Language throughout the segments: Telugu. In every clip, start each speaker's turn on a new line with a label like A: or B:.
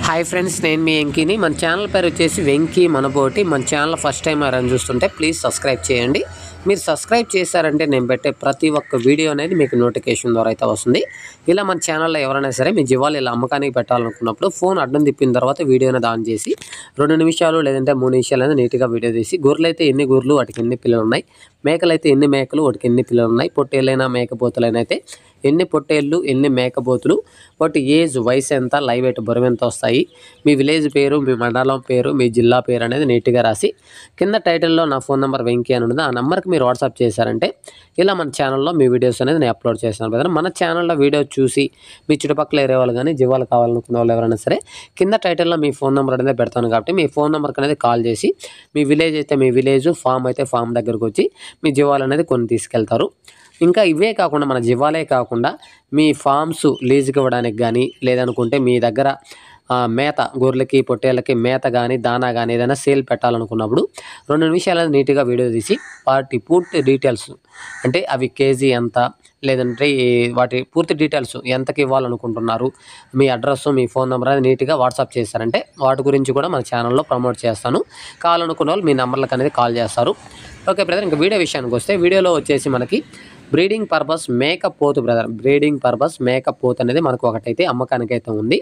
A: హాయ్ ఫ్రెండ్స్, నేను మీ వెంకీని. మన ఛానల్ పేరు వచ్చేసి వెంకీ మనబోటి. మన ఛానల్ ఫస్ట్ టైం ఎవరైనా చూస్తుంటే ప్లీజ్ సబ్స్క్రైబ్ చేయండి. మీరు సబ్స్క్రైబ్ చేశారంటే నేను పెట్టే ప్రతి ఒక్క వీడియో అనేది మీకు నోటిఫికేషన్ ద్వారా అయితే వస్తుంది. ఇలా మన ఛానల్లో ఎవరైనా సరే మీ జీవాలు ఇలా అమ్మకానికి పెట్టాలనుకున్నప్పుడు ఫోన్ అడ్డం తిప్పిన తర్వాత వీడియో అనేది ఆన్ చేసి 2 నిమిషాలు లేదంటే 3 నిమిషాలు అనేది నీట్గా వీడియో తీసి, గొర్రెలు అయితే ఎన్ని గొర్రెలు వాటికి ఎన్ని పిల్లలు ఉన్నాయి, మేకలు అయితే ఎన్ని మేకలు వాటికి ఎన్ని పిల్లలు ఉన్నాయి, పొట్టేళ్ళైనా మేకపోతులైనా అయితే ఎన్ని పొట్టేళ్ళు ఎన్ని మేకపోతులు, వాటి ఏజ్ వయసు ఎంత, లైవ్ వెయిట్ బరువు ఎంత వస్తాయి, మీ విలేజ్ పేరు, మీ మండలం పేరు, మీ జిల్లా పేరు అనేది నీట్గా రాసి కింద టైటిల్లో నా ఫోన్ నెంబర్ వెంకీ అని ఉంది. ఆ నెంబర్కి మీరు వాట్సాప్ చేశారంటే ఇలా మన ఛానల్లో మీ వీడియోస్ అనేది నేను అప్లోడ్ చేస్తాను బ్రదర్. మన ఛానల్లో వీడియో చూసి మీ చుట్టుపక్కల ఏరే వాళ్ళు కానీ జీవాలు కావాలనుకున్న వాళ్ళు ఎవరైనా సరే కింద టైటిల్లో మీ ఫోన్ నెంబర్ అనేది పెడతాను. కాబట్టి మీ ఫోన్ నెంబర్కి అనేది కాల్ చేసి మీ విలేజ్ అయితే మీ విలేజ్, ఫామ్ అయితే ఫామ్ దగ్గరకు వచ్చి మీ జీవాలు అనేది కొన్ని తీసుకెళ్తారు. ఇంకా ఇవే కాకుండా మన జీవాలే కాకుండా మీ ఫామ్స్ లీజుకి ఇవ్వడానికి కానీ, లేదనుకుంటే మీ దగ్గర మేత గొర్రెలకి పొట్టేళ్ళకి మేత కానీ దానా కానీ ఏదైనా సేల్ పెట్టాలనుకున్నప్పుడు 2 నిమిషాలు నీట్గా వీడియో తీసి వాటి పూర్తి డీటెయిల్స్, అంటే అవి కేజీ ఎంత, లేదంటే వాటి పూర్తి డీటెయిల్స్ ఎంతకి ఇవ్వాలనుకుంటున్నారు, మీ అడ్రస్, మీ ఫోన్ నెంబర్ అనేది నీట్గా వాట్సాప్ చేశారంటే వాటి గురించి కూడా మన ఛానల్లో ప్రమోట్ చేస్తాను. కావాలనుకున్న వాళ్ళు మీ నెంబర్లకు అనేది కాల్ చేస్తారు. ఓకే బ్రదర్, ఇంకా వీడియో విషయానికి వస్తే వీడియోలో వచ్చేసి మనకి బ్రీడింగ్ పర్పస్ మేకపోతు బ్రదర్, బ్రీడింగ్ పర్పస్ మేకపోతు అనేది మనకు ఒకటైతే అమ్మకానికి అయితే ఉంది.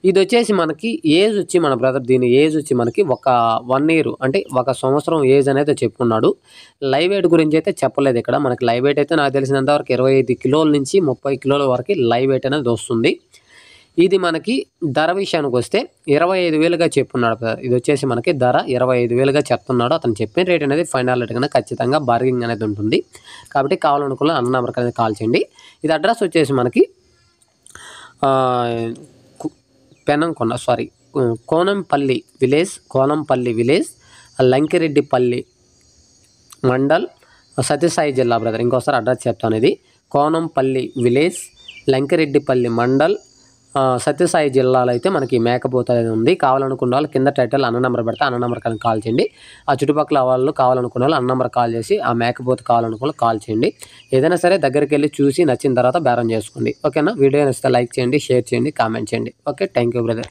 A: ఇది వచ్చేసి మనకి ఏజ్ వచ్చి మన బ్రదర్ దీని ఏజ్ వచ్చి మనకి ఒక 1 ఇయర్, అంటే 1 సంవత్సరం ఏజ్ అనేది చెప్పుకున్నాడు. లైవ్ వెయిట్ గురించి అయితే చెప్పలేదు ఇక్కడ. మనకి లైవ్ వెయిట్ అయితే నాకు తెలిసినంతవరకు 25 కిలోల నుంచి 30 కిలోల వరకు లైవ్ వెయిట్ అనేది వస్తుంది. ఇది మనకి ధర విషయానికి వస్తే 25,000గా చెప్పున్నాడు బ్రదర్. ఇది వచ్చేసి మనకి ధర 25,000గా చెప్తున్నాడు. అతను చెప్పిన రేట్ అనేది ఫైనల్ రేట్ కన్నా ఖచ్చితంగా బార్గింగ్ అనేది ఉంటుంది. కాబట్టి కావాలనుకున్న అన్న నెంబర్కి అనేది కాల్ చేయండి. ఇది అడ్రస్ వచ్చేసి మనకి కోనంపల్లి విలేజ్, లంకిరెడ్డిపల్లి మండల్, సత్యసాయి జిల్లా బ్రదర్. ఇంకోసారి అడ్రస్ చెప్తాను. ఇది కోనంపల్లి విలేజ్, లంకిరెడ్డిపల్లి మండల్, సత్యసాయి జిల్లాలో అయితే మనకి మేకపోతు అనేది ఉంది. కావాలనుకున్న వాళ్ళు కింద టైటిల్ అన్న నెంబర్ పెడితే అన్న నెంబర్ కానీ కాల్ చేయండి. ఆ చుట్టుపక్కల వాళ్ళు కావాలనుకున్న వాళ్ళు అన్న నెంబర్ కాల్ చేసి ఆ మేకపోతు కావాలనుకున్న కాల్ చేయండి. ఏదైనా సరే దగ్గరికి వెళ్ళి చూసి నచ్చిన తర్వాత బేరం చేసుకోండి. ఓకేనా? వీడియో నచ్చితే లైక్ చేయండి, షేర్ చేయండి, కామెంట్ చేయండి. Okay, thank you brother.